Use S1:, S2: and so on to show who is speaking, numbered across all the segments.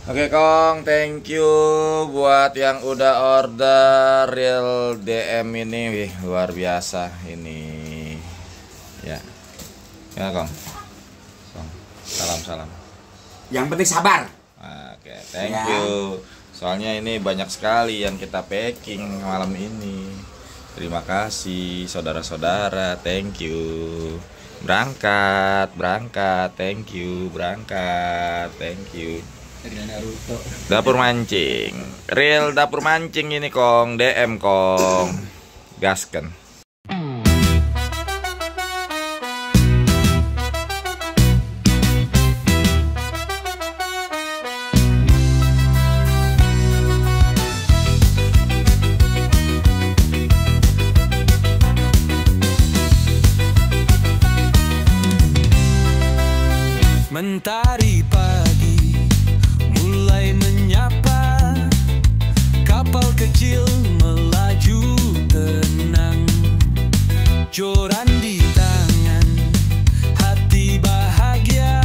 S1: Oke Kong, thank you buat yang udah order real DM ini, wih luar biasa ini. Ya, ya Kong. Salam.
S2: Yang penting sabar.
S1: Oke, thank you. Soalnya ini banyak sekali yang kita packing malam ini. Terima kasih saudara-saudara, thank you. Berangkat, thank you, thank you. Dapur mancing, real dapur mancing ini Kong, DM Kong, gasken.
S3: Mentari pagi mulai menyapa, kapal kecil melaju tenang, joran di tangan, hati bahagia,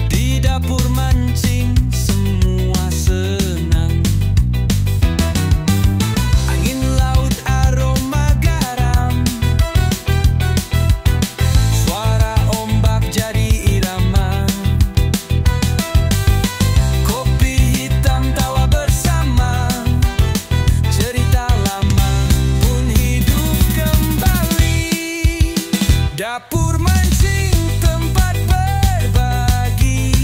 S3: di dapur mancing semua senang. Angin laut aroma garam, suara ombak jadi irama, dapur mancing tempat berbagi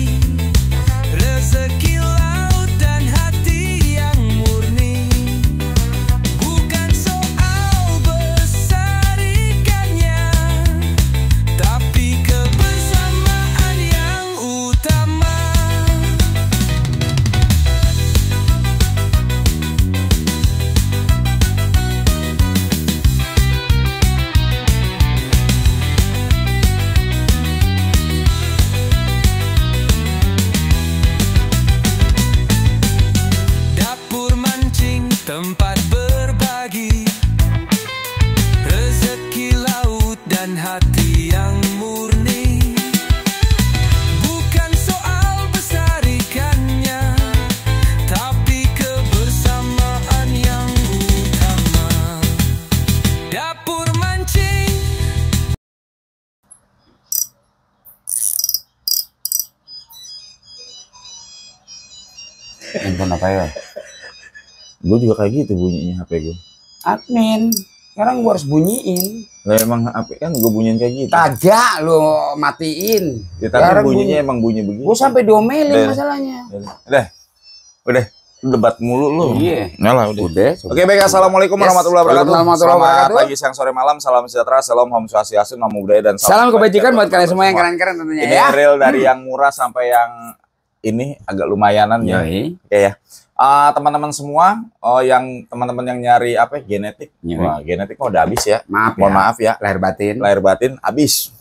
S3: rezeki laut dan hati yang murni, bukan soal besar ikannya, tapi kebersamaan yang utama. Tempat berbagi rezeki laut dan hati yang murni, bukan soal besar ikannya, tapi kebersamaan yang utama. Dapur mancing.
S2: Handphone apa ya?
S1: Gue juga kayak gitu bunyinya HP gue.
S2: Admin, sekarang gua harus bunyiin.
S1: Lah emang HP kan gue bunyiin kayak gitu.
S2: Kagak lo matiin.
S1: Ya, tapi
S2: sekarang
S1: bunyinya emang bunyi begini.
S2: Gua sampai diomelin masalahnya.
S1: Udah debat mulu lu.
S2: Iya.
S1: Nyala udah.
S2: Oke,
S1: Baik, assalamualaikum warahmatullahi wabarakatuh. Selamat pagi, siang, sore, malam, salam sejahtera, salam Om Swastiastu, Namo Buddhaya, dan
S2: salam kebajikan buat kalian semua yang keren-keren tentunya
S1: ini
S2: ya.
S1: real dari yang murah sampai yang ini agak lumayanan ya. Oke ya. Teman-teman semua, yang teman-teman yang nyari apa genetik, wah genetik kok udah habis ya. Mohon maaf ya.
S2: Lahir
S1: batin habis.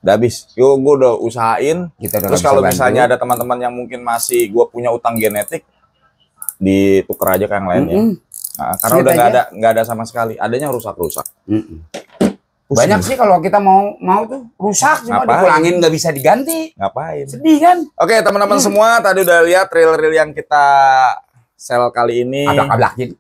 S1: Udah habis. Yo, gue udah usahain. Terus kalau misalnya ada teman-teman yang mungkin masih gue punya utang genetik, ditukar aja ke yang lainnya. Nah, karena udah nggak ada sama sekali. Adanya rusak-rusak.
S2: Banyak sih kalau kita mau tuh rusak cuma dipulangin nggak bisa diganti.
S1: Ngapain?
S2: Sedih kan?
S1: Oke teman-teman semua, tadi udah lihat reel-reel yang kita sel kali ini.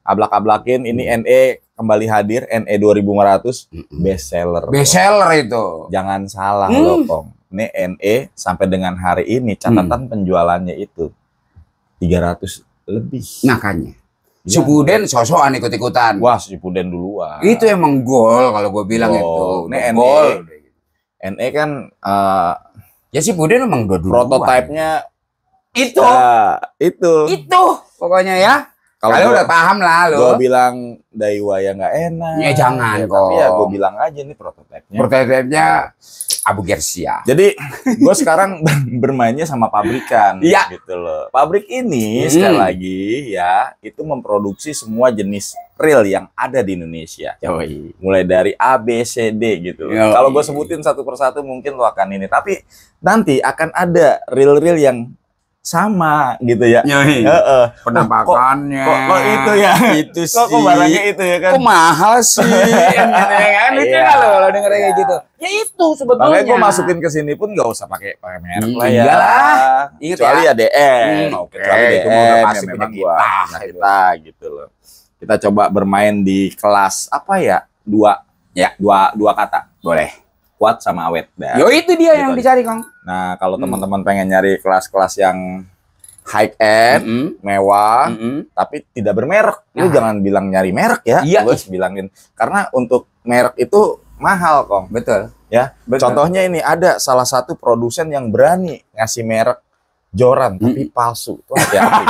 S1: Ablak-ablakin. Ini NE kembali hadir, NE 2500 best seller.
S2: Best seller itu.
S1: Jangan salah loh Kong. Ini NE sampai dengan hari ini catatan penjualannya itu 300 lebih.
S2: Makanya. Si Puden sosokan ikut-ikutan.
S1: Wah, si Puden duluan.
S2: Itu emang gol kalau gue bilang itu.
S1: Ini
S2: gol.
S1: NE kan
S2: ya si Puden emang dua
S1: prototipenya
S2: itu.
S1: Itu.
S2: Pokoknya ya. Kalau udah paham lah lo.
S1: Gue bilang Daiwa ya nggak enak.
S2: Ya jangan kok.
S1: Tapi ya gue bilang aja nih prototipnya.
S2: Prototipnya Abu Gersia.
S1: Jadi gue sekarang bermainnya sama pabrikan, gitu loh. Pabrik ini sekali lagi ya itu memproduksi semua jenis reel yang ada di Indonesia. Mulai dari A, B, C, D gitu. Kalau gue sebutin satu persatu mungkin lo akan ini. Tapi nanti akan ada reel-reel yang sama gitu ya.
S2: Penampakannya.
S1: Kok itu ya?
S2: Itu sih.
S1: Kok barangnya itu ya kan?
S2: Kok mahal sih? Kan itu kalau denger kayak gitu. Ya itu sebetulnya.
S1: Makanya gue masukin ke sini pun nggak usah pakai merek lah ya.
S2: Iyalah.
S1: Kecuali ya DM. Kecuali
S2: itu
S1: DM
S2: udah
S1: ya
S2: pasti
S1: memang
S2: punya
S1: kita gitu loh. Kita coba bermain di kelas apa ya? Dua kata.
S2: Boleh.
S1: Kuat sama awet.
S2: Yo itu dia yang dicari, Kang.
S1: Nah, kalau teman-teman pengen nyari kelas-kelas yang high end, mewah, tapi tidak bermerek, lu jangan bilang nyari merek ya.
S2: Iya.
S1: Gue bilangin karena untuk merek itu mahal, Kong.
S2: Betul.
S1: Ya.
S2: Betul.
S1: Contohnya ini ada salah satu produsen yang berani ngasih merek joran tapi palsu. Tuh hati-hati.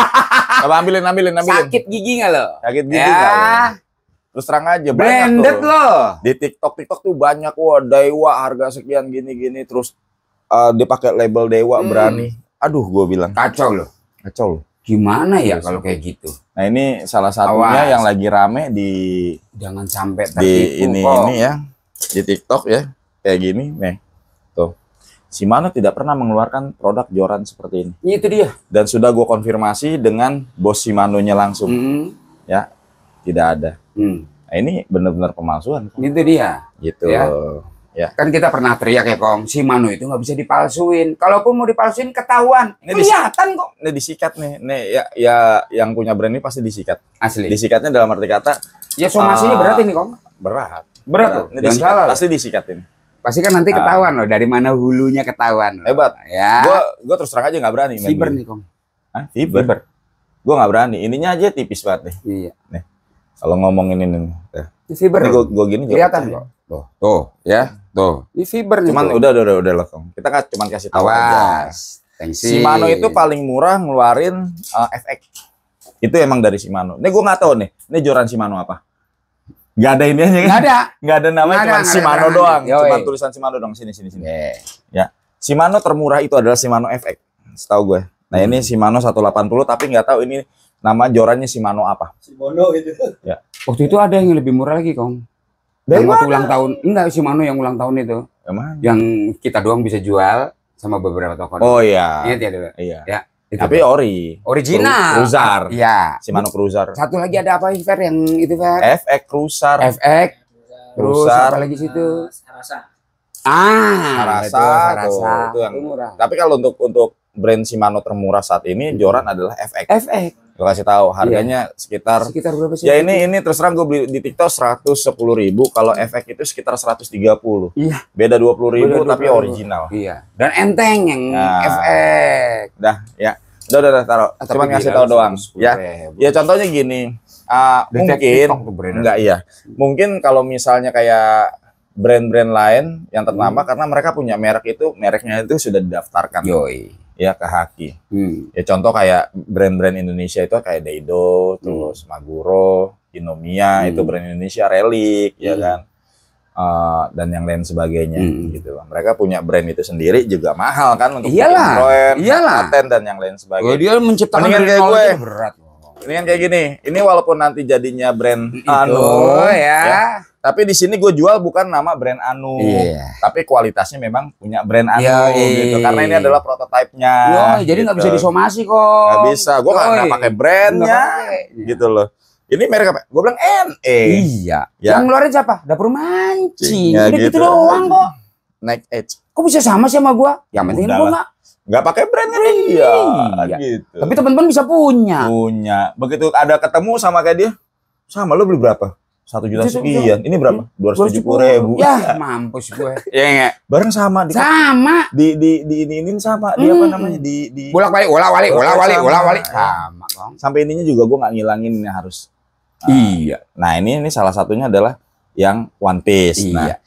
S1: Coba ambilin.
S2: Sakit gigi nggak lo?
S1: Sakit gigi nggak lo? Terus terang aja
S2: branded loh.
S1: Di TikTok tuh banyak, wah Dewa harga sekian gini-gini, terus dia pakai label Dewa berani. Aduh, gue bilang
S2: kacau loh. Gimana ya kalau kayak gitu?
S1: Nah, ini salah satunya yang lagi rame di
S2: jangan sampai tertipu
S1: di ini ya, di TikTok ya. Kayak gini nih. Tuh. Shimano tidak pernah mengeluarkan produk joran seperti ini.
S2: Itu dia. Dan
S1: sudah gue konfirmasi dengan bos Shimano-nya langsung. Ya, tidak ada. Nah, ini benar-benar pemalsuan.
S2: Itu dia.
S1: Gitu. Ya.
S2: Kan kita pernah teriak ya, Kong, Shimano itu nggak bisa dipalsuin. Kalaupun mau dipalsuin ketahuan. Kelihatan kok.
S1: Ini disikat nih. Nih ya yang punya brand ini pasti disikat.
S2: Asli.
S1: Disikatnya dalam arti kata.
S2: Ya somasinya berat ini, Kong.
S1: Berat.
S2: Tuh.
S1: Ini disikat, pasti disikatin.
S2: Pasti kan nanti ketahuan loh dari mana hulunya ketahuan.
S1: Hebat.
S2: Ya.
S1: Gua terus terang aja nggak berani.
S2: Fiber nih, Kong.
S1: Hah? Fiber. Gue nggak berani. Ininya aja tipis banget nih.
S2: Iya.
S1: Nih. Kalau ngomongin ini nih.
S2: Fiber.
S1: Gue gini juga
S2: kelihatan kok. Tuh, ya. Tuh. Ini fiber nih.
S1: Cuman udah lah, Kong. Kita kan cuman kasih tahu aja. Shimano itu paling murah ngeluarin FX. Itu emang dari Shimano. Nih gue nggak tahu nih. Ini joran Shimano apa? Gak ada ini aja kan? Gak ada namanya, cuma Shimano doang. Cuma tulisan Shimano doang. Sini. Ya. Shimano termurah itu adalah Shimano FX. Setahu gue. Nah ini Shimano 180 tapi nggak tahu ini nama jorannya Shimano apa.
S4: Shimano itu.
S1: Ya.
S2: Waktu itu ada yang lebih murah lagi, Kong. Yang waktu ulang tahun. Enggak, Shimano yang ulang tahun itu. Yang kita doang bisa jual sama beberapa toko.
S1: Oh iya.
S2: Ingat ya dulu.
S1: Iya.
S2: Ya.
S1: Tapi
S2: original.
S1: Cruiser.
S2: Iya.
S1: Shimano Cruiser.
S2: Satu lagi ada apa sih, Fer, yang itu, Fer?
S1: FX Cruiser.
S2: FX. Terus apa lagi situ? Harasa. Itu yang murah.
S1: Tapi kalau untuk brand Shimano termurah saat ini joran adalah FX. Gue kasih tahu harganya sekitar
S2: berapa sih?
S1: Ya ini terus terang gue beli di TikTok 110.000, kalau FX itu sekitar 130.
S2: Iya.
S1: Beda 20.000 tapi original.
S2: Iya. Dan enteng yang FX.
S1: Udah ya. Udah taruh. Cuma ngasih tahu doang. Ya. Ya contohnya gini. Mungkin kalau misalnya kayak brand-brand lain yang ternama karena mereka punya mereknya itu sudah didaftarkan. Ya ke Haki. Ya contoh kayak brand-brand Indonesia itu kayak Daido, terus Maguro, Inomia itu brand Indonesia, Relic, ya kan, dan yang lain sebagainya gitu. Mereka punya brand itu sendiri juga mahal kan untuk paten dan yang lain sebagainya.
S2: Dia menciptakan
S1: brand kayak gue
S2: berat.
S1: Ini kan kayak gini. Ini walaupun nanti jadinya brand tapi di sini gue jual bukan nama brand Anu, tapi kualitasnya memang punya brand Anu gitu. Karena ini adalah prototipenya.
S2: Jadi nggak
S1: gitu.
S2: bisa disomasi kok.
S1: Nggak bisa. Gue nggak pakai brandnya, gitu loh. Ini merek apa? Gue bilang NE.
S2: Iya. Yang ngeluarin siapa? Dapur mancing.
S1: Ya,
S2: udah gitu doang kok.
S1: Next Edge.
S2: Kok bisa sama sih sama gue? Yang penting gue
S1: nggak pakai brandnya dia. Gitu.
S2: Tapi teman-teman bisa punya.
S1: Begitu ada ketemu sama kayak dia, sama lo beli berapa? 1 juta sekian. Ini berapa? 270.000.
S2: Ya, mampus gue.
S1: Iya enggak? Bareng sama di ini sama. Di apa namanya? Di
S2: bolak-balik. Sama, Bang.
S1: Sampai ininya juga gue nggak ngilangin ini harus.
S2: Iya.
S1: Nah, ini salah satunya adalah yang One Piece.
S2: Iya.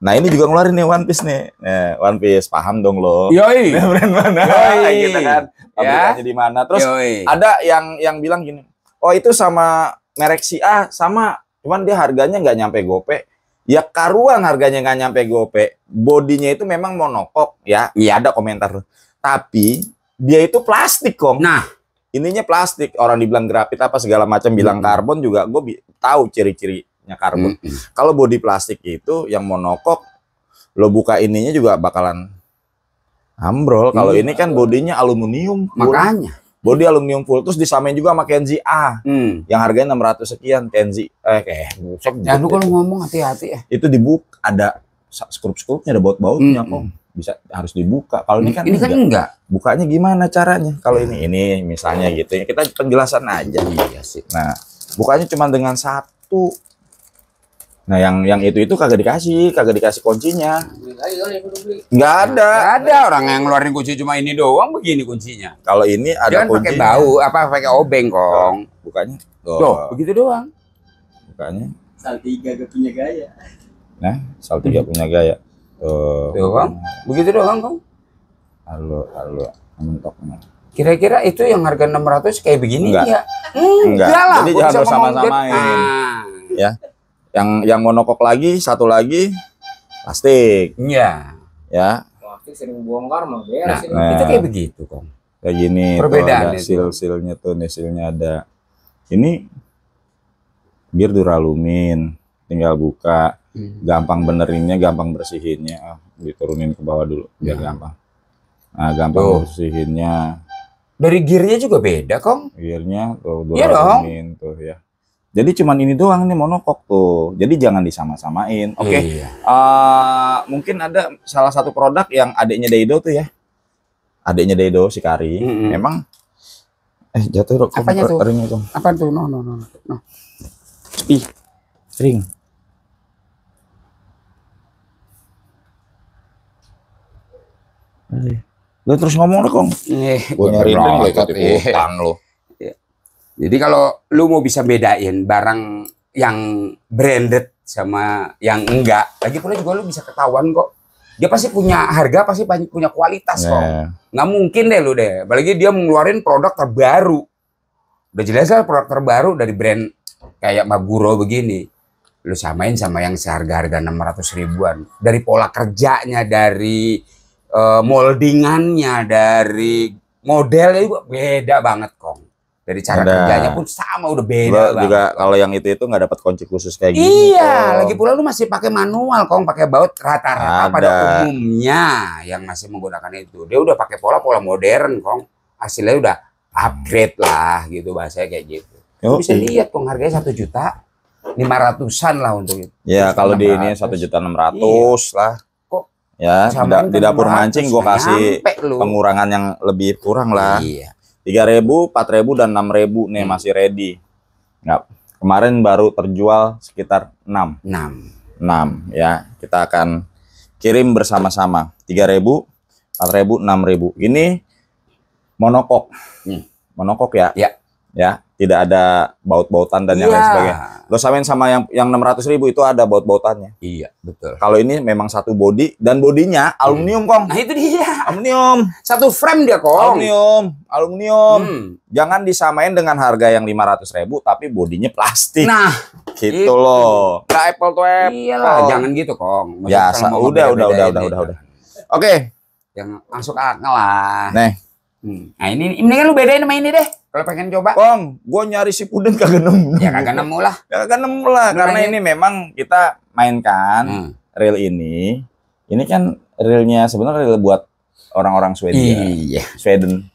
S1: Nah, ini juga ngeluarin nih One Piece nih. One Piece, paham dong lo.
S2: Yoi.
S1: Brand mana? Gitu kan. Pabrikannya di mana? Terus ada yang bilang gini, "Oh, itu sama merek si A sama, cuman dia harganya nggak nyampe gope." Ya karuan harganya nggak nyampe gope. Bodinya itu memang monokok ya. Iya, ada komentar. Tapi dia itu plastik, Kong.
S2: Nah,
S1: ininya plastik. Orang dibilang grafit apa segala macam, bilang karbon juga gue tahu ciri-cirinya karbon. Kalau bodi plastik itu yang monokok, lo buka ininya juga bakalan Ambrol. Kalau ini kan bodinya aluminium.
S2: Makanya.
S1: Bodi aluminium full, terus disamain juga sama Kenzi A. Yang harganya 600 sekian. Kenzi
S2: jangan lu kalau ngomong hati-hati ya.
S1: Itu dibuka, ada skrup-skrupnya, ada baut-bautnya kok. Bisa harus dibuka. Kalau ini kan
S2: enggak.
S1: Bukanya gimana caranya? Kalau ini misalnya gitu ya. Kita penjelasan aja.
S2: Iya sih.
S1: Nah, bukanya cuma dengan satu. Nah, yang itu kagak dikasih kuncinya. Nggak ada
S2: orang yang ngeluarin kunci cuma ini doang, begini kuncinya.
S1: Kalau ini ada
S2: kuncinya. Pakai bau, pakai obeng, Kong.
S1: Bukanya.
S2: Tuh, begitu doang.
S1: Bukanya.
S4: Saltiga gak punya gaya.
S1: Nah, Saltiga punya gaya.
S2: Doang. Begitu doang, Kong.
S1: Halo, mentoknya.
S2: Kira-kira itu yang harga 600 kayak begini
S1: enggak?
S2: Enggak lah.
S1: Jadi jangan sama-samain. Ya. Yang monokok lagi, satu lagi plastik.
S2: Iya.
S1: Ya.
S4: Plastik sering bongkar mah beres.
S2: Nah, itu kayak begitu, Kong.
S1: Kayak gini.
S2: Perbedaan
S1: itu. Sil-silnya tuh, silnya ada. Ini biar duralumin, tinggal buka. Gampang benerinnya, gampang bersihinnya. Diturunin ke bawah dulu, biar gampang. Nah, gampang bersihinnya.
S2: Dari gearnya juga beda, Kong.
S1: Gearnya tuh duralumin tuh ya. Jadi cuman ini doang nih monokok tuh. Jadi jangan disama-samain. Oke.
S2: Iya.
S1: Mungkin ada salah satu produk yang adiknya Daido tuh ya. Adiknya Daido si Kari. Memang jatuh dong.
S2: Apanya tuh?
S1: Ring itu.
S2: Apa tuh? No.
S1: Ih, ring. Lu terus ngomong dong, Kong. Gue nyari ring lo ikut utang lo.
S2: Jadi kalau lu mau bisa bedain barang yang branded sama yang enggak, lagi pula juga lu bisa ketahuan kok. Dia pasti punya harga, pasti punya kualitas kok. Nggak mungkin deh lu deh. Apalagi dia ngeluarin produk terbaru. Udah jelas lah produk terbaru dari brand kayak Maguro begini. Lu samain sama yang seharga-harga 600 ribuan. Dari pola kerjanya, dari moldingannya, dari modelnya juga beda banget kok. Dari cara kerjanya pun sama, udah beda banget.
S1: Juga kalau yang itu nggak dapat kunci khusus kayak gini.
S2: Iya, lagi pula lu masih pakai manual, Kong, pakai baut rata-rata pada umumnya yang masih menggunakan itu. Dia udah pakai pola modern, Kong. Hasilnya udah upgrade lah gitu, bahasanya kayak gitu. Lu bisa lihat, Kong, harganya 1.500.000-an lah untuk itu.
S1: Ya, kalau di ini 1.600.000 lah. Kok ya, di dapur mancing gua kasih pengurangan yang lebih kurang lah. Iya. 3.000, 4.000 dan 6.000 nih masih ready. Nggak, kemarin baru terjual sekitar 6 ya. Kita akan kirim bersama-sama 3.000, 4.000, 6.000. Ini monokok. Monokok ya. Ya, tidak ada baut-bautan dan yang lain sebagainya. Lo samain sama yang 600.000 itu ada baut-bautannya.
S2: Iya, betul.
S1: Kalau ini memang satu body dan bodinya aluminium, Kong.
S2: Nah, itu dia.
S1: Aluminium.
S2: Satu frame dia, Kong.
S1: Aluminium. Jangan disamain dengan harga yang 500.000 tapi bodinya plastik.
S2: Nah,
S1: gitu loh. Nggak apple to apple.
S2: Iyalah, jangan gitu, Kong.
S1: Biasa, udah. Oke.
S2: Yang masuk akal lah.
S1: Nih.
S2: Nah, ini kan lu bedain sama ini deh. Kalau pengen coba.
S1: Kong, gua nyari si puden kagak nemu.
S2: Ya kagak nemu lah.
S1: Karena ini memang kita mainkan reel ini. Ini kan reelnya sebenarnya reel buat orang-orang Swedia.
S2: Iya.
S1: Sweden.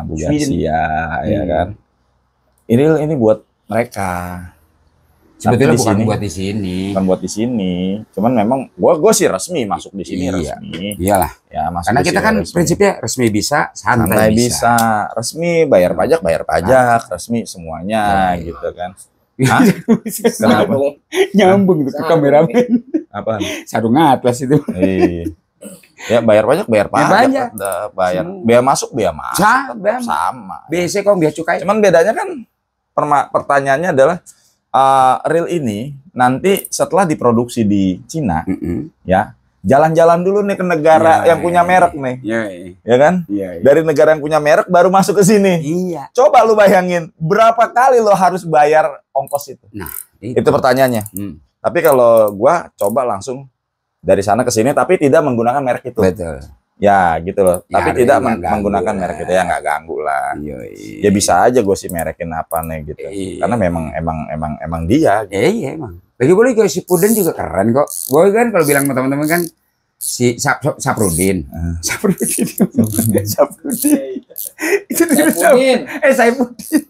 S1: Bulgaria, ya kan. Ini buat mereka.
S2: Sebetulnya bukan buat di sini.
S1: Bukan buat di sini. Cuman memang gua sih resmi masuk di sini resmi.
S2: Iyalah.
S1: Ya, masuk.
S2: Karena kita kan resmi. Prinsipnya resmi bisa, santai bisa.
S1: Resmi bayar pajak, resmi semuanya gitu kan. Hah? Kenapa?
S2: Nyambung tuh ke kameramen.
S1: Apaan?
S2: Sarung atlas itu.
S1: Ya bayar pajak, bayar biaya masuk. Sama.
S2: BC kok biaya cukai.
S1: Cuman bedanya kan pertanyaannya adalah reel ini nanti setelah diproduksi di Cina, ya jalan-jalan dulu nih ke negara yang punya merek nih, ya kan? Dari negara yang punya merek baru masuk ke sini. Coba lu bayangin berapa kali lo harus bayar ongkos itu. Nah, itu pertanyaannya. Tapi kalau gua coba langsung dari sana ke sini, tapi tidak menggunakan merek itu.
S2: Betul.
S1: Ya gitu loh, tapi tidak menggunakan merek itu, ya nggak ganggu lah. Ya bisa aja gue sih merekin apa nih gitu, karena emang dia.
S2: Gitu. Iya emang. Lagi boleh si puden juga keren kok. Gue kan kalau bilang sama teman-teman kan, Saprudin. Saprudin. Itu
S4: Saipudin.
S2: Saipudin.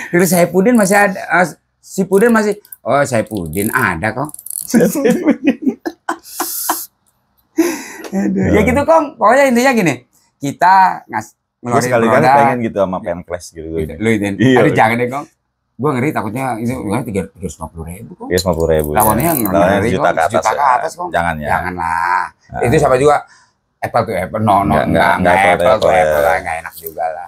S2: Dulu Saipudin masih ada. Si Pudin masih. Oh, Saipudin ada kok. Ya gitu Kong. Pokoknya intinya gini. Kita ngeluarin
S1: sekali-kali
S2: produk.
S1: pengen gitu sama Penclass gitu.
S2: Lu itu.
S1: Iya.
S2: Aduh jangan deh Kong. Gue ngeri takutnya itu 350.000 Kong.
S1: 350.000.
S2: Lawannya
S1: Lawannya
S2: ngeri
S1: sejuta
S2: Kong.
S1: ke atas.
S2: Sejuta ke
S1: Ya.
S2: atas Kong.
S1: Jangan ya.
S2: Janganlah. Itu sama juga apple to apple. No, enggak apple to apple lah. Enggak enak juga lah.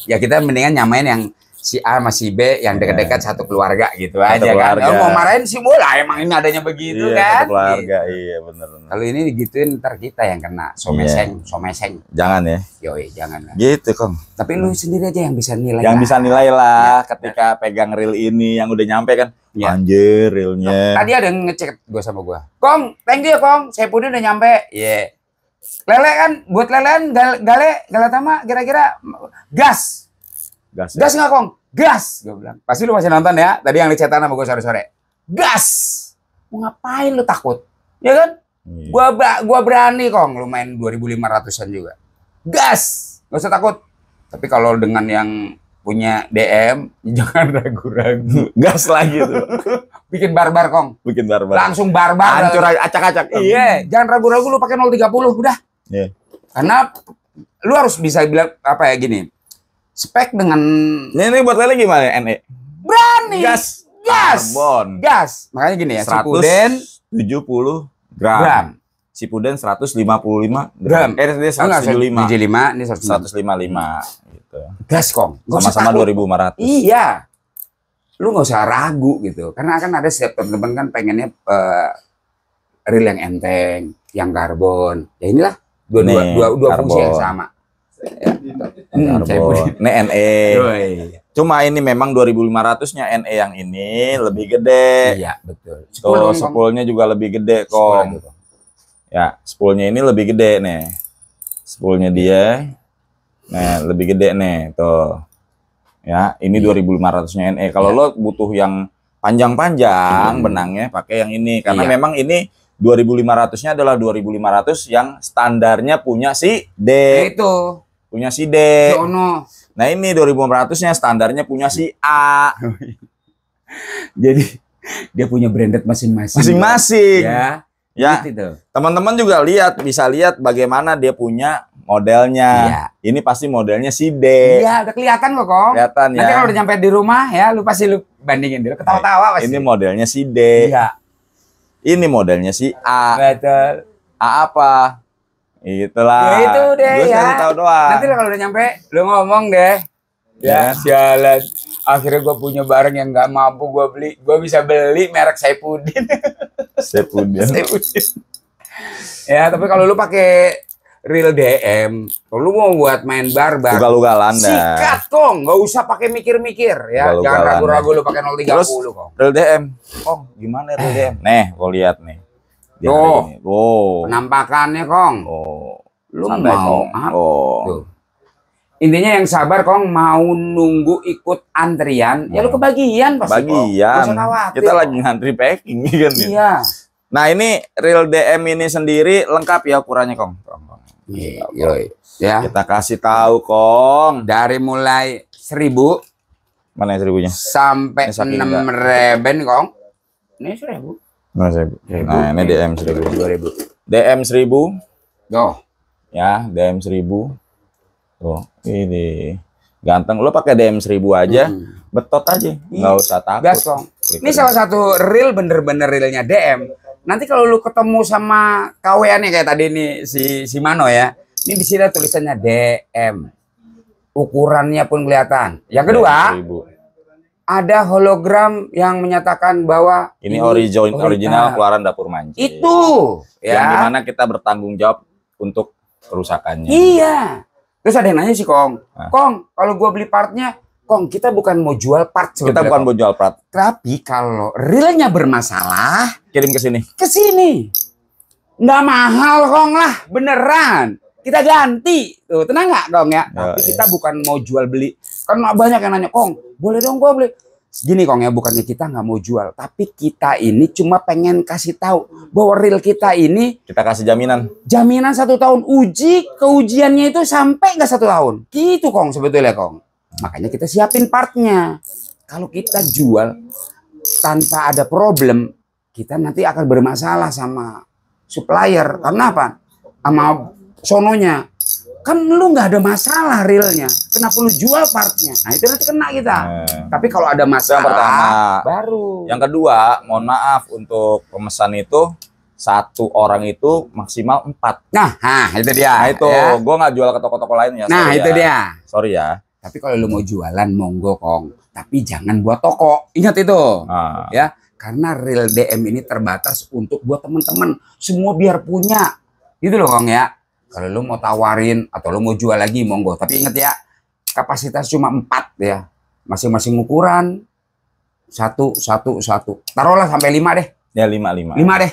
S2: Ya kita mendingan nyamain yang si A sama si B yang dekat-dekat satu keluarga gitu aja kan.
S1: keluarga.
S2: Kalau mau marahin si bola emang ini adanya begitu
S1: Iya,
S2: kan.
S1: satu keluarga, iya bener.
S2: Kalau ini digituin ntar kita yang kena someseng.
S1: Jangan ya.
S2: Yoi, jangan lah.
S1: Gitu Kong.
S2: Tapi lu sendiri aja yang bisa nilai.
S1: Yang
S2: lah.
S1: bisa nilai lah ketika pegang reel ini yang udah nyampe kan.
S2: Ya.
S1: Anjir reelnya.
S2: Tadi ada yang ngecek gua sama gua. Kong, thank you ya Kong. Saipudin udah nyampe. Iya. Lele kan buat lelean gale tama kira-kira gas.
S1: Gas.
S2: Gas nggak Kong? Gas, gue bilang. Pasti lu masih nonton ya. Tadi yang dicetak sama gue sore-sore. Gas. Mau ngapain lu takut? Ya kan?
S1: Iya.
S2: Gua berani Kong. Lu main 2.500-an juga. Gas. Gak usah takut. Tapi kalau dengan yang punya DM, jangan ragu-ragu.
S1: Gas lagi tuh.
S2: Bikin barbar Kong.
S1: Bikin barbar.
S2: Langsung barbar.
S1: Hancur acak-acak.
S2: Iya. Jangan ragu-ragu lu pakai 030. Udah.
S1: Iya.
S2: Karena lu harus bisa bilang apa ya gini. Spek dengan
S1: Ini buat lele gimana NE?
S2: berani.
S1: Gas.
S2: Karbon. Gas. Makanya gini ya, Sipuden
S1: 170 gram.
S2: gram.
S1: Sipuden 155
S2: Gram.
S1: Dia 175.
S2: 175, ini
S1: 155 gitu.
S2: Gas Kong. Nggak usah
S1: Sama-sama
S2: takut.
S1: 2.500.
S2: Iya. Lu nggak usah ragu gitu. Karena kan ada setiap teman-teman kan pengennya reel yang enteng, yang karbon. Ya inilah dua fungsi yang sama. Ya.
S1: Karbon. Ini NE. Cuma ini memang 2.500-nya NE yang ini lebih gede.
S2: Iya, betul.
S1: Tuh, spoolnya juga lebih gede kok. Ya, spoolnya ini lebih gede nih. Spoolnya dia. Nah, lebih gede nih, tuh. Ya, ini 2.500-nya NE. Kalau lo butuh yang panjang-panjang benangnya, pakai yang ini karena memang ini 2.500-nya adalah 2.500 yang standarnya punya si D.
S2: Itu.
S1: Punya si D.
S2: Si Ono.
S1: Nah, ini 2.500-nya standarnya punya si A.
S2: Jadi dia punya branded masing-masing.
S1: Masing-masing.
S2: Ya.
S1: Ya.
S2: Gitu.
S1: Teman-teman juga bisa lihat bagaimana dia punya modelnya.
S2: Iya.
S1: Ini pasti modelnya si D.
S2: Iya, udah kelihatan kok, Kong.
S1: Kelihatan ya.
S2: Nanti kalau udah nyampe di rumah ya, lu pasti bandingin dulu, ketawa-tawa pasti.
S1: Ini modelnya si D.
S2: Iya.
S1: Ini modelnya si A.
S2: Betul.
S1: A apa? Itulah.
S2: Ya itu deh
S1: Gue
S2: ya.
S1: tahu doang.
S2: Nanti kalau udah nyampe, lu ngomong deh. Ya, sialan. Akhirnya gue punya barang yang nggak mampu gue beli. Gue bisa beli merek Saipudin.
S1: Saipudin.
S2: Ya, tapi kalau lu pakai real DM, kalau lu mau buat main barbar,
S1: Ugal-ugalan dah.
S2: sikat Kong, nggak usah pakai mikir-mikir ya.
S1: Ugal-ugalan
S2: Jangan ragu-ragu
S1: dah.
S2: lu pakai 030
S1: Terus,
S2: Kong.
S1: Real DM. Oh, gimana real DM? Nih, gue lihat nih. Dia
S2: Tuh.
S1: hari ini. Oh.
S2: Penampakannya Kong.
S1: Oh.
S2: Lu
S1: Santai,
S2: mau
S1: Kong.
S2: apa?
S1: Oh.
S2: Tuh. Intinya yang sabar Kong, mau nunggu ikut antrian, ya lu kebagian pasti Kong. Nggak
S1: Bagian.
S2: usah khawatir,
S1: Kita
S2: Kong.
S1: lagi ngantri packing kan.
S2: Iya.
S1: Nah, ini real DM ini sendiri lengkap ya ukurannya, Kong.
S2: Iya, yoi. Ya.
S1: Kita kasih tahu, Kong.
S2: Dari mulai 1.000
S1: Mana 1.000-nya?
S2: sampai
S1: Ini saking
S2: 6.000 Kong. Ini 1.000.
S1: Nah, ini DM 1.000.
S2: 2.000.
S1: DM 1.000.
S2: Tuh.
S1: Ya, DM 1.000. Tuh, ini ganteng. Lo pakai DM 1.000 aja, betot aja. Nggak usah takut.
S2: Gas Kong. Ini salah satu reel bener-bener realnya DM. Nanti kalau lu ketemu sama KW-nya kayak tadi nih si Mano ya. Ini di sini tulisannya DM. Ukurannya pun kelihatan. Yang kedua,
S1: DM 1.000.
S2: ada hologram yang menyatakan bahwa
S1: Ini original keluaran dapur Manci.
S2: Itu
S1: Yang
S2: ya.
S1: dimana kita bertanggung jawab untuk kerusakannya.
S2: Iya. Terus ada yang nanya sih Kong.
S1: Nah.
S2: Kong, kalau gua beli partnya, Kong, kita bukan mau jual part.
S1: Kita bukan mau jual plat.
S2: Tapi kalau realnya bermasalah,
S1: Kirim ke sini.
S2: ke sini. Nggak mahal Kong lah, beneran. Kita ganti. Tuh, tenang nggak Kong ya? Tapi kita bukan mau jual beli. Kan banyak yang nanya, Kong, boleh dong gua beli. Gini Kong ya, bukannya kita nggak mau jual, tapi kita ini cuma pengen kasih tahu bahwa reel kita ini
S1: Kita kasih jaminan.
S2: jaminan 1 tahun, keujiannya itu sampai nggak 1 tahun. Gitu Kong sebetulnya Kong. Makanya kita siapin partnya. Kalau kita jual tanpa ada problem, kita nanti akan bermasalah sama supplier. Karena apa? Sama sononya. Kan lu nggak ada masalah realnya. Kenapa lu jual partnya? Nah itu nanti kena kita. Tapi kalau ada masalah,
S1: yang pertama.
S2: baru.
S1: Yang kedua, mohon maaf untuk pemesan itu 1 orang itu maksimal 4.
S2: Nah itu dia.
S1: Nah itu,
S2: ya.
S1: gue nggak jual ke toko-toko lain ya.
S2: Nah
S1: sorry
S2: itu
S1: ya.
S2: dia.
S1: Sorry ya.
S2: Tapi kalau lu mau jualan monggo Kong. Tapi jangan buat toko. Ingat itu.
S1: Nah.
S2: Ya. Karena reel DM ini terbatas untuk buat teman-teman. Semua biar punya. Gitu loh Kong ya. Kalau lu mau tawarin atau lu mau jual lagi monggo. Tapi ingat ya. Kapasitas cuma 4 ya. Masing-masing ukuran. 1. Taruhlah sampai 5 deh.
S1: Ya 5.
S2: 5 deh.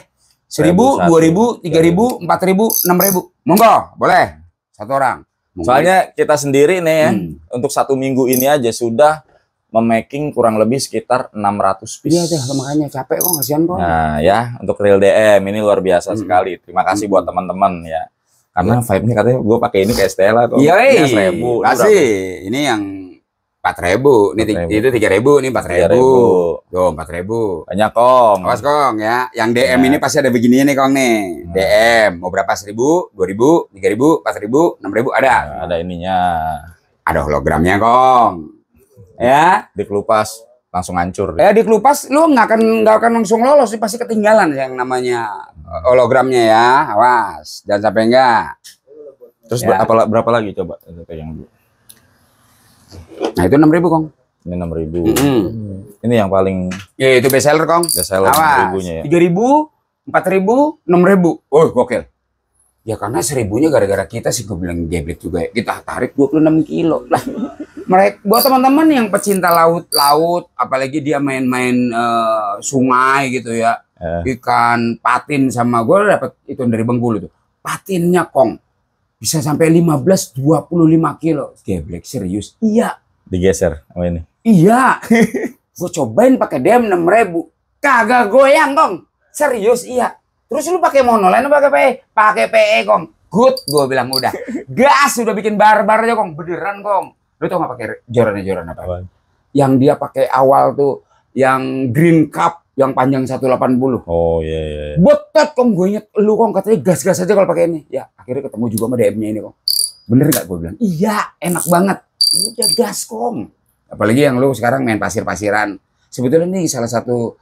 S2: 1.000, 2.000, 3.000, 4.000, 6.000. Monggo, boleh. 1 orang. Monggo.
S1: Soalnya kita sendiri nih ya, untuk 1 minggu ini aja sudah memaking kurang lebih sekitar 600 piece.
S2: Iya deh, makanya capek kok, kasihan kok.
S1: Nah ya, untuk reel DM ini luar biasa sekali. Terima kasih buat teman-teman ya. Karena vibe-nya katanya gue pakai ini kayak Stella tuh.
S2: Iya,
S1: Ini 1.000.
S2: kasih. Ini yang 4.000, ini
S1: 4.000.
S2: itu 3.000, ini 4.000. Tuh 4.000.
S1: Banyak Kong.
S2: Awas Kong ya, yang DM
S1: Ya.
S2: ini pasti ada begini nih Kong nih. DM mau berapa? 1.000, 2.000, 3.000, 4.000, 6.000 ada.
S1: Ada ininya.
S2: Ada hologramnya Kong. Ya.
S1: Dikelupas langsung hancur.
S2: Dikelupas lu nggak akan langsung lolos, pasti ketinggalan yang namanya hologramnya ya. Awas, jangan sampai enggak.
S1: Terus
S2: Ya.
S1: berapa lagi coba itu yang dulu?
S2: Nah itu 6.000 Kong.
S1: Ini 6.000. Ini yang paling
S2: Ya itu best seller Kong.
S1: best seller
S2: Awas,
S1: 6.000-nya ya.
S2: 3.000, 4.000, 6.000. Oh gokil. Ya karena 1.000-nya gara-gara kita sih, gue bilang geblek juga ya. Kita tarik 26 kilo lah. Mereka buat teman-teman yang pecinta laut, apalagi dia main-main sungai gitu ya. Ikan patin sama gue dapat itu dari Bengkulu tuh. Patinnya Kong bisa sampai 15-25 kilo. Geblek serius. Iya.
S1: Digeser sama ini.
S2: Iya. Gue cobain pakai DM 6.000. Kagak goyang Kong. Serius iya. Terus lu pakai monoline atau pakai PE? Pakai PE Kong. Good, gue bilang udah. Gas udah bikin barbar aja Kong. Beneran Kong. Lu tau gak pakai joran apa? Yang dia pakai awal tuh yang green cup yang panjang 180.
S1: Oh iya.
S2: Betot Kong, gue inget lu Kong katanya gas-gas aja kalau pakai ini. Ya akhirnya ketemu juga sama DM-nya ini Kong. Bener gak gue bilang? Iya, enak banget. Ini udah gas Kong. Apalagi yang lu sekarang main pasir-pasiran. Sebetulnya ini salah satu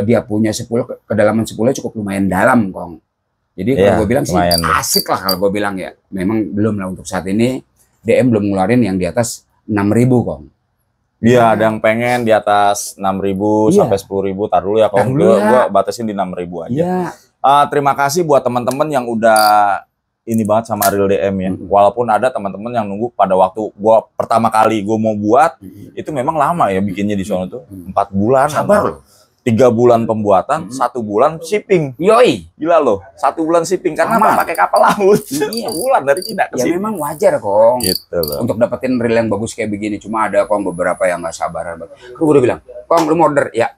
S2: dia punya 10, kedalaman 10 cukup lumayan dalam Kong. Jadi kalau gue bilang sih asik lah kalau gue bilang ya. Memang belum lah untuk saat ini DM belum ngeluarin yang di atas 6.000 Kong.
S1: Iya, ada yang pengen di atas 6.000 sampai 10.000. Tar dulu ya Kong. Gue batasin di 6.000 aja.
S2: Iya.
S1: Terima kasih buat teman-teman yang udah ini banget sama reel DM ya. Walaupun ada teman-teman yang nunggu pada waktu gua pertama kali gua mau buat, itu memang lama ya bikinnya di sono tuh. 4 bulan.
S2: Sabar loh.
S1: 3 bulan pembuatan, 1 bulan shipping.
S2: Yoi.
S1: Gila loh, 1 bulan shipping karena apa? Pakai kapal laut.
S2: Iya.
S1: 1 bulan dari Cina ke
S2: Ya
S1: sini.
S2: memang wajar Kong.
S1: Gitu loh.
S2: Untuk dapetin reel yang bagus kayak begini. Cuma ada Kong beberapa yang gak sabaran. Gue udah bilang, Kong lu mau order? Ya.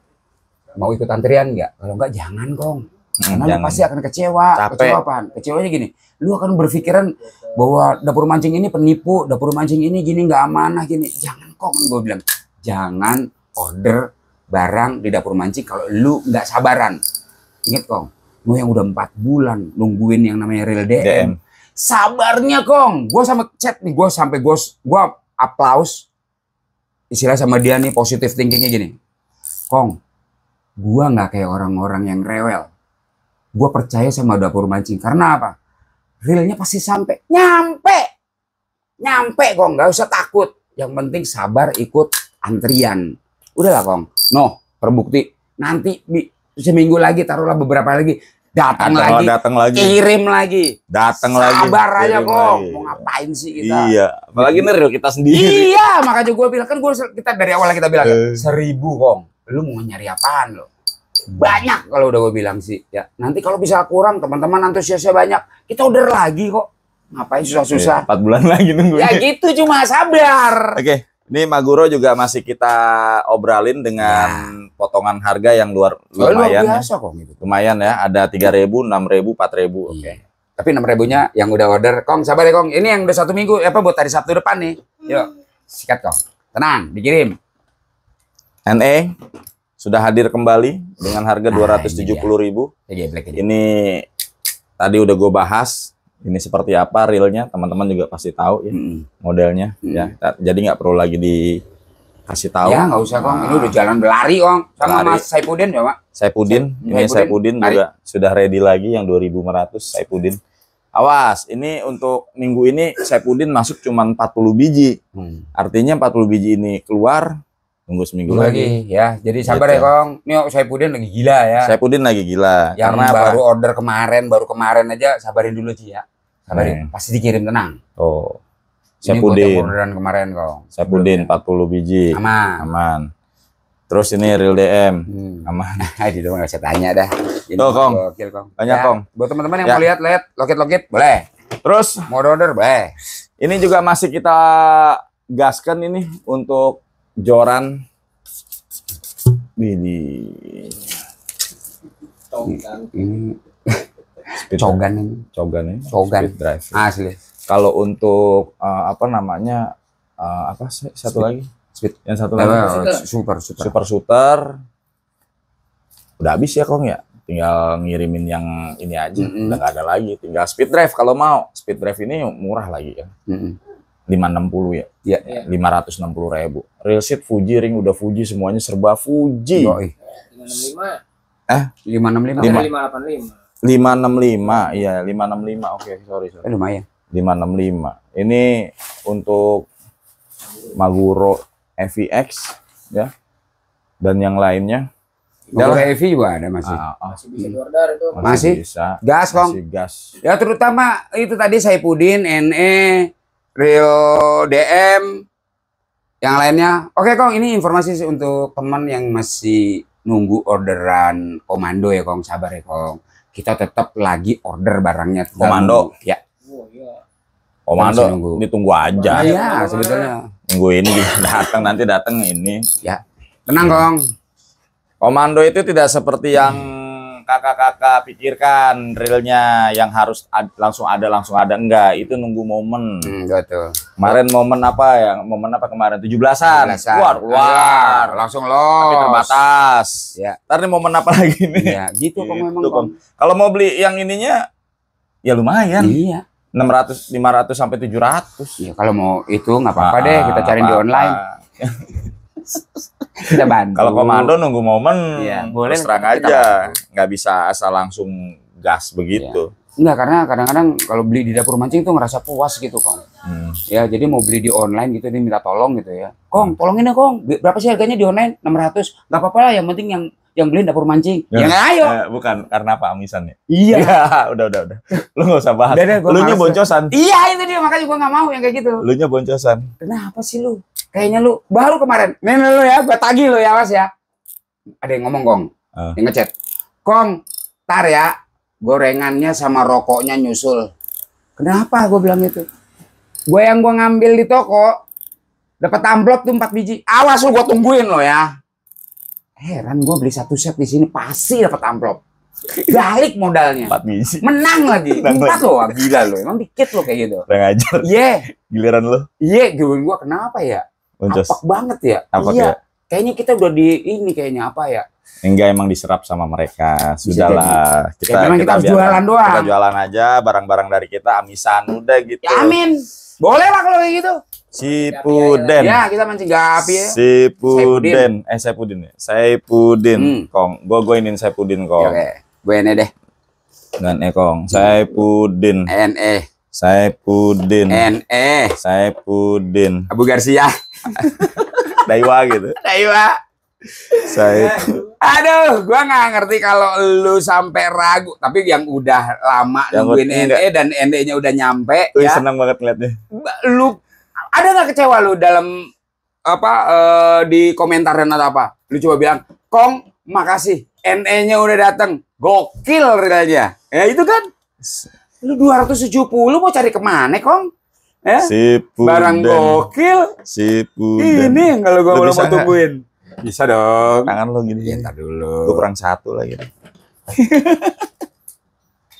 S2: Mau ikut antrian nggak? Kalau nggak jangan Kong. Karena lu pasti akan kecewa.
S1: Capek.
S2: Kecewa apaan? Kecewanya gini. Lu akan berpikiran bahwa dapur mancing ini penipu, dapur mancing ini gini nggak amanah gini. Jangan Kong, gue bilang. Jangan order barang di dapur mancing kalau lu nggak sabaran. Ingat Kong, lu yang udah 4 bulan nungguin yang namanya reel DM. Sabarnya Kong. Gue sama chat nih, gue sampai gue aplaus. Istilah sama dia nih positive thinkingnya gini. Kong, gue nggak kayak orang-orang yang rewel. Gue percaya sama dapur mancing. Karena apa? Reelnya pasti sampai. Nyampe Kong, nggak usah takut. Yang penting sabar ikut antrian. Udahlah Kong. No, terbukti. Nanti seminggu lagi, taruhlah beberapa lagi. Datang lagi. Kirim lagi.
S1: Datang lagi.
S2: Sabar aja Kong.
S1: Lagi.
S2: Mau ngapain sih kita?
S1: Iya. Apalagi nih reel kita sendiri.
S2: Iya, makanya gue bilang kan kita dari awal kita bilang 1.000 Kong. Lu mau nyari apaan lo? Banyak kalau udah gue bilang sih. Ya, nanti kalau bisa kurang, teman-teman antusiasnya banyak, kita order lagi kok. Ngapain susah-susah?
S1: 4 bulan lagi nungguin.
S2: Ya gitu, cuma sabar.
S1: Oke. Ini Maguro juga masih kita obralin dengan potongan harga yang lumayan.
S2: Luar biasa kok gitu.
S1: Lumayan ya, ada 3.000, 6.000, 4.000. Oke.
S2: Tapi 6.000-nya yang udah order, Kong, sabar ya Kong. Ini yang udah 1 minggu, buat hari Sabtu depan nih. Yuk, sikat Kong. Tenang, dikirim.
S1: NE sudah hadir kembali dengan harga 270.000. Ini tadi udah gue bahas. Ini seperti apa realnya, teman-teman juga pasti tahu ya modelnya. Ya, jadi nggak perlu lagi dikasih tahu.
S2: Ya nggak usah Kong, ini udah jalan berlari Kong. Sama Mas Saipudin ya Pak.
S1: Saipudin, ini Saipudin juga sudah ready lagi yang 2.500 Saipudin. Awas, ini untuk minggu ini Saipudin masuk cuma 40 biji. Artinya 40 biji ini keluar, tunggu seminggu lagi.
S2: Ya, jadi sabar ya Kong. Ini Saipudin lagi gila ya.
S1: Saipudin lagi gila.
S2: Yang
S1: karena
S2: baru order baru kemarin aja, sabarin dulu Ci ya. Sabarin, pasti dikirim, tenang.
S1: Oh.
S2: Saipudin. Ini orderan kemarin Kong.
S1: Saipudin 40 biji.
S2: Aman.
S1: Terus ini real DM. Aman.
S2: Di dong nggak usah tanya dah. Ini
S1: tuh Kong.
S2: Gokil, Kong.
S1: Banyak
S2: ya,
S1: Kong.
S2: Buat teman-teman yang mau lihat loket-loket boleh.
S1: Terus
S2: mau order boleh.
S1: Ini juga masih kita gaskan ini untuk joran. Ini
S2: Cogan ini.
S1: Speed drive.
S2: Asli.
S1: Kalau untuk apa namanya apa satu lagi? Speed. Yang satu lagi super shooter. Udah habis ya Kong ya. Tinggal ngirimin yang ini aja. Udah nggak ada lagi. Tinggal speed drive kalau mau. Speed drive ini murah lagi ya. 560 ya. Iya. 560.000. Real seat Fuji, ring udah Fuji, semuanya serba Fuji.
S4: 565.
S2: 565.
S1: 565, iya 565. Oke, sorry.
S2: Lumayan.
S1: 565. Ini untuk Maguro FVX ya. Dan yang lainnya.
S2: Maguro EV juga ada masih.
S4: Masih bisa diorder itu.
S1: Masih bisa.
S2: Gas, Kong.
S1: Masih gas.
S2: Ya terutama itu tadi Saipudin, NE, Rio DM, yang lainnya. Oke Kong, ini informasi untuk teman yang masih nunggu orderan komando ya Kong, sabar ya Kong. Kita tetap lagi order barangnya
S1: komando
S2: ya.
S4: Oh iya.
S1: Komando ditunggu aja.
S2: Iya, sebetulnya.
S1: Minggu ini datang, nanti datang ini.
S2: Ya. Tenang Kong.
S1: Komando itu tidak seperti yang kakak-kakak pikirkan realnya yang harus langsung ada enggak, itu nunggu momen.
S2: Betul.
S1: Kemarin momen apa kemarin 17-an. Keluar
S2: langsung los.
S1: Tapi terbatas.
S2: Ya.
S1: Ntar nih momen apa lagi nih?
S2: Ya, gitu Kong memang Kong.
S1: Kalau mau beli yang ininya ya lumayan.
S2: Iya.
S1: 600, 500 sampai 700.
S2: Ya, kalau mau itu nggak apa-apa deh, kita cari di online. Kita bantu.
S1: Kalau komando nunggu momen,
S2: ya, boleh
S1: serang aja, nggak bisa asal langsung gas begitu.
S2: Ya. Enggak, karena kadang-kadang kalau beli di dapur mancing tuh ngerasa puas gitu Kong. Ya jadi mau beli di online gitu, dia minta tolong gitu ya. Kong, tolongin ya Kong, berapa sih harganya di online? 600, nggak apa-apa lah, yang penting yang beli dapur mancing. Ya ayo.
S1: Bukan karena apa amisan ya?
S2: Iya.
S1: Ya, udah. Lu nggak usah bahas. Lu nya boncosan.
S2: Iya itu dia, makanya gua nggak mau yang kayak gitu.
S1: Lu nya boncosan.
S2: Kenapa sih lu? Kayaknya lu baru kemarin. Nih lu ya, gua tagih lu ya Mas ya. Ada yang ngomong Kong, yang ngechat. Kong, tar ya, gorengannya sama rokoknya nyusul. Kenapa gua bilang gitu? Gua ngambil di toko dapat amplop tuh 4 biji. Awas lu, gua tungguin lo ya. Heran, gua beli 1 set di sini pasti dapat amplop. Balik modalnya.
S1: 4 biji.
S2: Menang lagi. 4 loh, gila lo. Emang dikit lo kayak gitu.
S1: Udah ngajar. Giliran lo.
S2: Giliran gua kenapa ya? Apak banget ya.
S1: Ya?
S2: Kayaknya kita udah di ini kayaknya apa ya?
S1: Enggak, emang diserap sama mereka. Sudahlah. Kita
S2: harus jualan doang.
S1: Kita jualan aja barang-barang dari kita, amisan udah gitu.
S2: Ya amin. Boleh lah kalau kayak gitu.
S1: Sipuden.
S2: Ya, kita mancing gapi ya.
S1: Sipuden. Saipudin ya. Saipudin. Kong. Gua inin Saipudin Kong.
S2: Oke. Gue ini deh.
S1: Dengan Kong. Saipudin.
S2: NE.
S1: Saipudin.
S2: NE.
S1: Saipudin.
S2: Abu Garcia.
S1: Daiwa gitu.
S2: Daiwa. Aduh, gua nggak ngerti kalau lu sampai ragu. Tapi yang udah lama nungguin NE dan NE-nya udah nyampe.
S1: Ya. Senang banget ngeliatnya.
S2: Lu ada nggak kecewa lu dalam apa di komentar dan atau apa? Lu coba bilang, Kong, makasih. NE-nya udah datang. Gokil realnya. Ya itu kan. Lu 270 mau cari kemana, Kong?
S1: Sipuden.
S2: Barang gokil.
S1: Sipuden.
S2: Ini yang kalau gua
S1: Lu
S2: mau
S1: bisa nggak?
S2: tungguin. Bisa dong.
S1: Tangan lo gini.
S2: Ya, ntar dulu.
S1: Gue kurang satu lagi.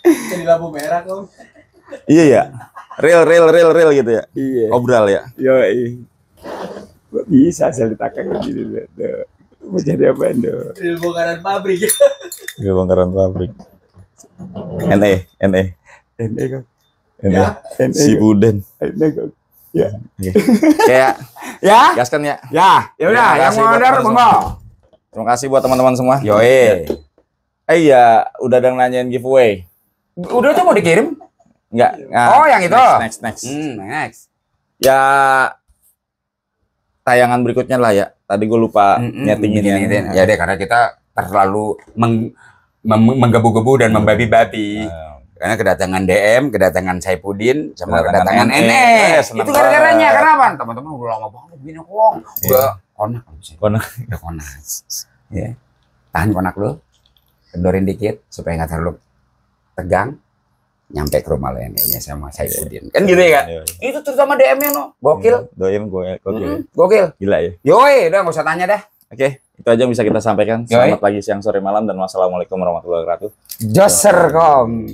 S4: Jadi lampu merah kau.
S1: Iya ya. Real gitu ya.
S2: Iya.
S1: Obral ya.
S2: Yoi. Gua bisa asal ditakang begini tuh. Mau jadi apa tuh?
S4: Di bongkaran pabrik.
S1: Gue bongkaran pabrik. NE.
S2: Ini kan.
S1: NE. Sipuden.
S2: Ini kan. Ya.
S1: Kayak
S2: Ya.
S1: gaskan ya.
S2: Ya. Ya udah,
S1: Terima
S2: yang
S1: kasih
S2: mau
S1: buat
S2: order
S1: teman
S2: monggo.
S1: Terima kasih buat teman-teman semua.
S2: Yoi.
S1: Iya, udah ada yang nanyain giveaway.
S2: Udah tuh mau dikirim?
S1: Enggak.
S2: Oh, yang itu.
S1: Next.
S2: Next.
S1: Ya tayangan berikutnya lah ya. Tadi gue lupa nyetingin yang
S2: Ya deh, karena kita terlalu menggebu-gebu dan membabi-babi. Karena kedatangan DM, kedatangan Saipudin, sama kedatangan NE.
S1: senang
S2: Itu gara-garanya.
S1: banget.
S2: Kenapa? Teman-teman udah lama banget gini kok. Udah konak.
S1: Konak.
S2: Udah konak. Ya. Tahan konak lu. Kendorin dikit supaya nggak terlalu tegang. Nyampe ke rumah lo NE-nya sama Saipudin. Kan gitu ya, Kak?
S1: Iya.
S2: Itu terutama DM-nya no. Gokil.
S1: Doain gue gokil.
S2: Gokil.
S1: Gila ya.
S2: Yoi, udah nggak usah tanya dah.
S1: Oke, itu aja yang bisa kita sampaikan. Selamat pagi, siang, sore, malam, dan wassalamualaikum warahmatullahi wabarakatuh.
S2: Joserkom.